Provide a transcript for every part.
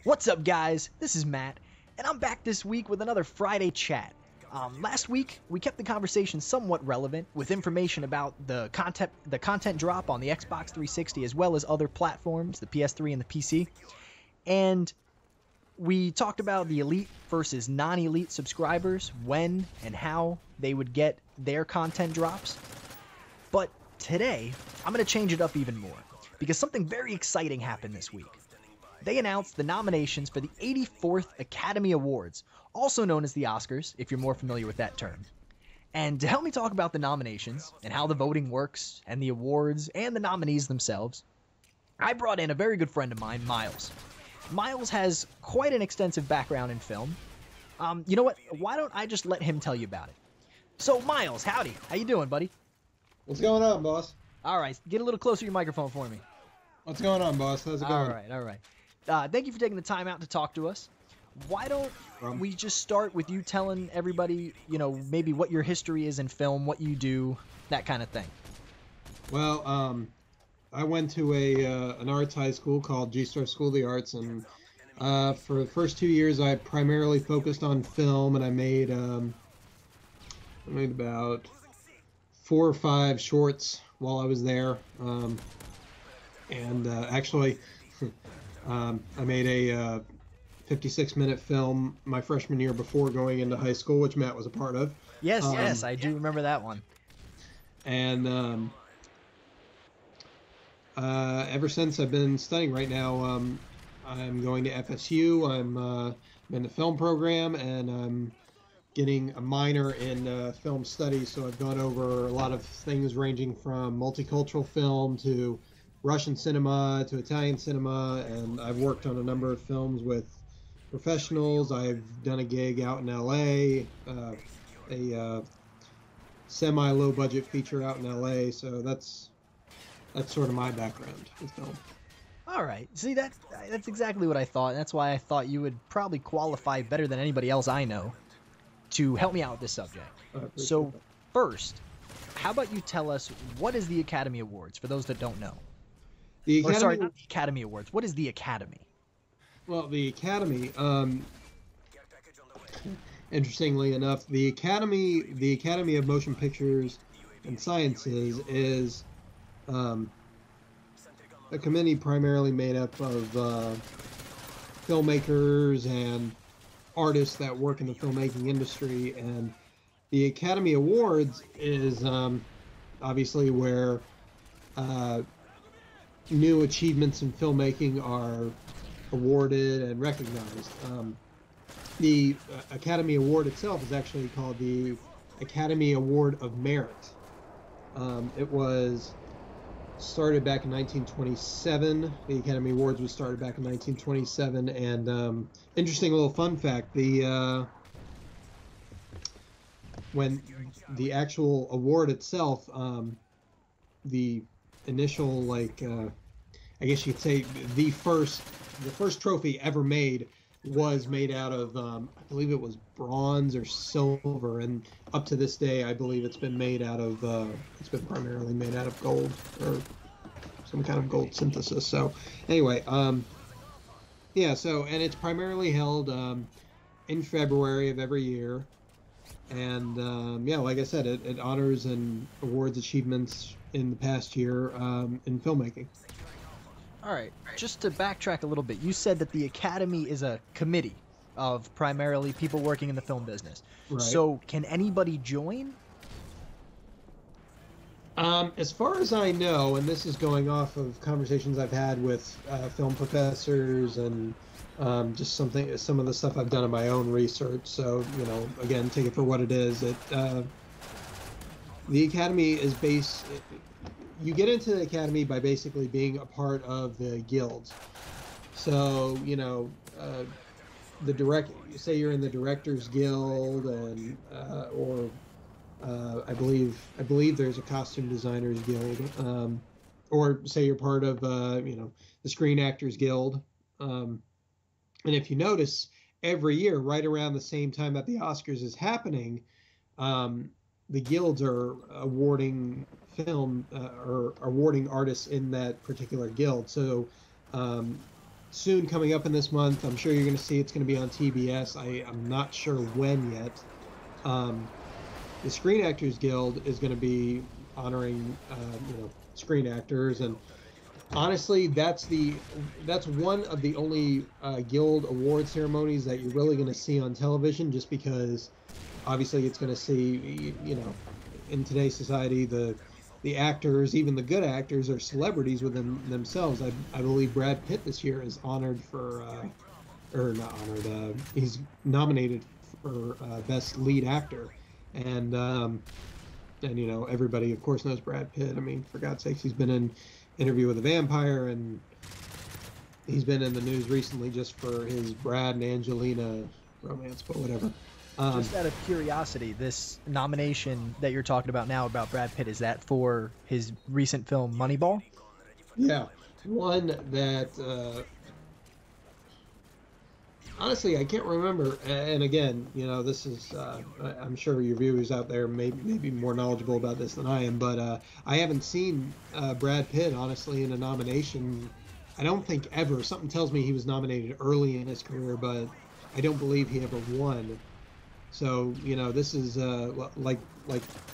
What's up, guys? This is Matt, and I'm back this week with another Friday chat. Last week, we kept the conversation somewhat relevant with information about the content drop on the Xbox 360 as well as other platforms, the PS3 and the PC. And we talked about the elite versus non-elite subscribers, when and how they would get their content drops. But today, I'm going to change it up even more, because something very exciting happened this week. They announced the nominations for the 84th Academy Awards, also known as the Oscars, if you're more familiar with that term. And to help me talk about the nominations, and how the voting works, and the awards, and the nominees themselves, I brought in a very good friend of mine, Miles. Miles has quite an extensive background in film. You know what? Why don't I just let him tell you about it? So, Miles, howdy. How you doing, buddy? What's going on, boss? All right, get a little closer to your microphone for me. What's going on, boss? How's it going? All right. Thank you for taking the time out to talk to us. Why don't we just start with you telling everybody, maybe what your history is in film, what you do, that kind of thing. Well, I went to an arts high school called G-Star School of the Arts, and for the first 2 years, I primarily focused on film, and I made about 4 or 5 shorts while I was there, actually. I made a 56-minute film my freshman year before going into high school, which Matt was a part of. Yes, I do remember that one. And ever since I've been studying right now, I'm going to FSU. I'm in the film program, and I'm getting a minor in film studies. So I've gone over a lot of things ranging from multicultural film to Russian cinema to Italian cinema, and I've worked on a number of films with professionals. I've done a gig out in LA, a semi-low budget feature out in LA, so that's sort of my background with film. All right. See, that's exactly what I thought. That's why I thought you would probably qualify better than anybody else I know to help me out with this subject. So first, how about you tell us, what is the Academy Awards, for those that don't know? Not the Academy Awards. What is the Academy? Well, the Academy, interestingly enough, the Academy of Motion Pictures and Sciences is a committee primarily made up of filmmakers and artists that work in the filmmaking industry, and the Academy Awards is obviously where new achievements in filmmaking are awarded and recognized. The Academy Award itself is actually called the Academy Award of Merit. It was started back in 1927. The Academy Awards was started back in 1927, and interesting little fun fact: when the actual award itself, the initial, I guess you could say the first trophy ever made was made out of, I believe it was bronze or silver, and up to this day, I believe it's been made out of, it's been primarily made out of gold or some kind of gold synthesis. So anyway, yeah. So, and it's primarily held in February of every year. And yeah, like I said, it honors and awards achievements in the past year in filmmaking. All right, just to backtrack a little bit, you said that the Academy is a committee of primarily people working in the film business. Right. So can anybody join? As far as I know, and this is going off of conversations I've had with film professors and just some of the stuff I've done in my own research. So, again, take it for what it is. The Academy is you get into the Academy by basically being a part of the guilds. So, say you're in the Directors Guild, and or I believe there's a Costume Designers Guild, or say you're part of the Screen Actors Guild. And if you notice, every year, right around the same time that the Oscars is happening, the guilds are awarding film or awarding artists in that particular guild. So soon coming up in this month. I'm sure you're going to see it's going to be on TBS. I'm not sure when yet. The Screen Actors Guild is going to be honoring, screen actors, and honestly, that's one of the only guild award ceremonies that you're really going to see on television, just because obviously it's going to see, in today's society, the actors, even the good actors, are celebrities within themselves. I believe Brad Pitt this year is honored for, or not honored, he's nominated for Best Lead Actor. And everybody, of course, knows Brad Pitt. I mean, for God's sakes, he's been in Interview with a Vampire, and he's been in the news recently just for his Brad and Angelina romance, but whatever. Just out of curiosity, this nomination that you're talking about now about Brad Pitt, is that for his recent film Moneyball? Yeah, one that honestly I can't remember. And again, this is I'm sure your viewers out there may be more knowledgeable about this than I am, but I haven't seen Brad Pitt honestly in a nomination. I don't think ever. Something tells me he was nominated early in his career, but I don't believe he ever won. So, this is like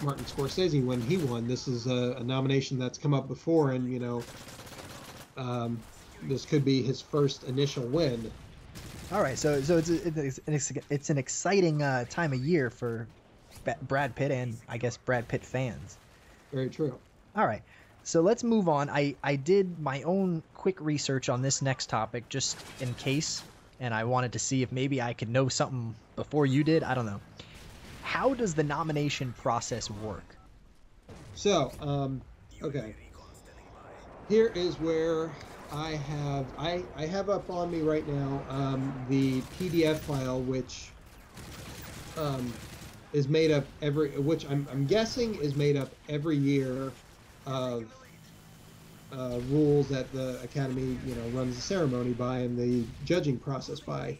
Martin Scorsese when he won. This is a nomination that's come up before, and this could be his first initial win. All right, so it's an exciting time of year for Brad Pitt and I guess Brad Pitt fans. Very true. All right, so let's move on. I did my own quick research on this next topic just in case, and I wanted to see if maybe I could know something before you did. I don't know. How does the nomination process work? So, okay. Here is where I have up on me right now the PDF file, which is made up which I'm guessing is made up every year of rules that the Academy runs the ceremony by and the judging process by.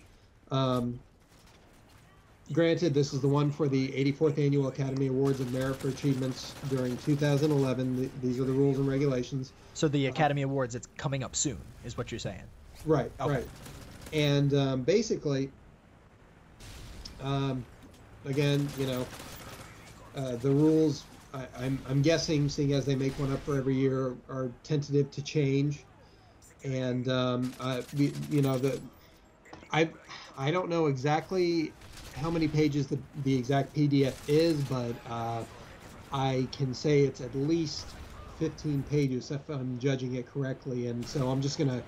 Granted, this is the one for the 84th Annual Academy Awards of Merit for Achievements during 2011. These are the rules and regulations. So the Academy Awards, it's coming up soon, is what you're saying? Right, okay. Right. And basically, again, the rules, I'm guessing, seeing as they make one up for every year, are tentative to change. And, I don't know exactly how many pages the exact PDF is, but I can say it's at least 15 pages if I'm judging it correctly. And so I'm just gonna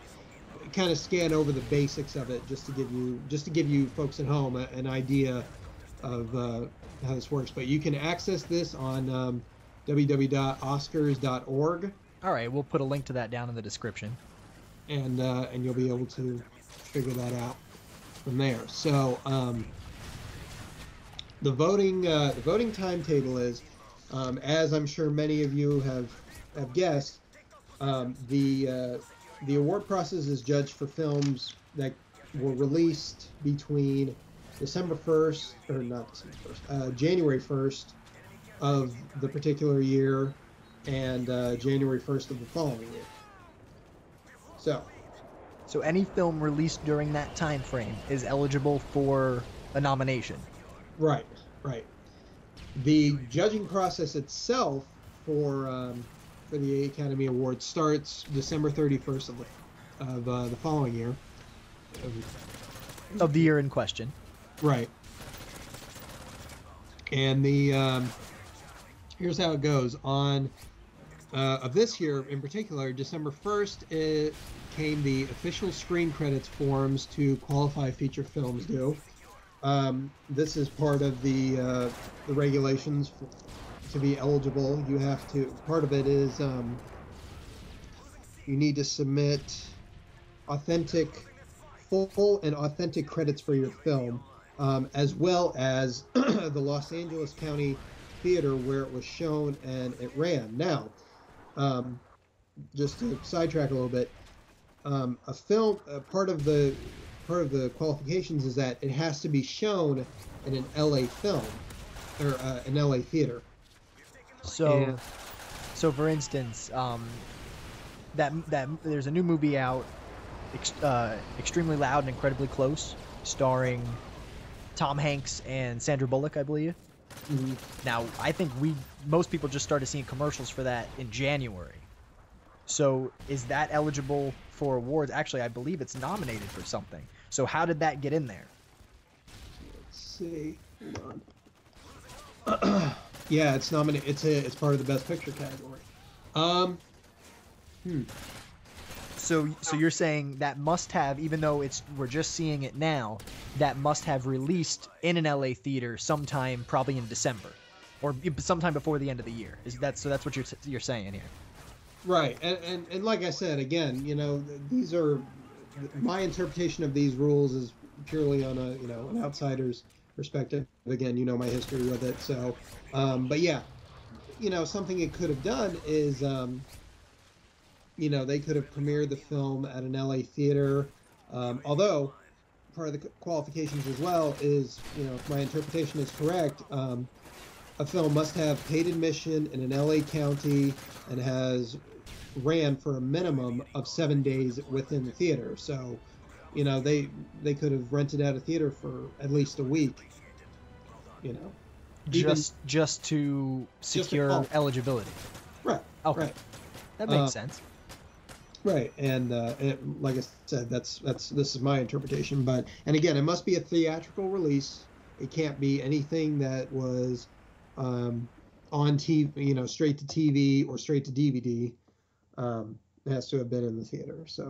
kind of scan over the basics of it just to give you folks at home an idea of how this works. But you can access this on www.oscars.org. All right, we'll put a link to that down in the description, and you'll be able to figure that out from there. So the voting timetable is, as I'm sure many of you have guessed, the award process is judged for films that were released between December 1st, or not December 1st, January 1st of the particular year, and January 1st of the following year. So any film released during that time frame is eligible for a nomination. Right. The judging process itself for the Academy Awards starts December 31st of the following year. Of the year in question. Right. And here's how it goes. On of this year in particular, December 1st, it came the official screen credits forms to qualify feature films due. This is part of the regulations to be eligible. You have to. Part of it is you need to submit full and authentic credits for your film, as well as the Los Angeles County Theater where it was shown and it ran. Now, just to sidetrack a little bit, a film, part of the qualifications is that it has to be shown in an LA film or an LA theater. So for instance, that there's a new movie out Extremely Loud and Incredibly Close, starring Tom Hanks and Sandra Bullock, I believe. Mhm. Now, I think most people just started seeing commercials for that in January. So is that eligible for awards? Actually, I believe it's nominated for something. So how did that get in there? Let's see. Hold on. Yeah, it's nominated. It's part of the Best Picture category. Um. So you're saying that must have, even though we're just seeing it now, that must have released in an LA theater sometime probably in December, or sometime before the end of the year. So that's what you're saying here. Right, and like I said, again, these are my interpretation of these rules is purely on an outsider's perspective. Again, my history with it. So, but yeah, something it could have done is, they could have premiered the film at an LA theater. Although part of the qualifications as well is, if my interpretation is correct, a film must have paid admission in an LA county and has ran for a minimum of 7 days within the theater. So, they could have rented out a theater for at least a week. Just to secure eligibility. Right. Okay. Right. That makes sense. Right, and like I said, this is my interpretation. And again, it must be a theatrical release. It can't be anything that was on TV, straight to TV or straight to DVD. It has to have been in the theater. So.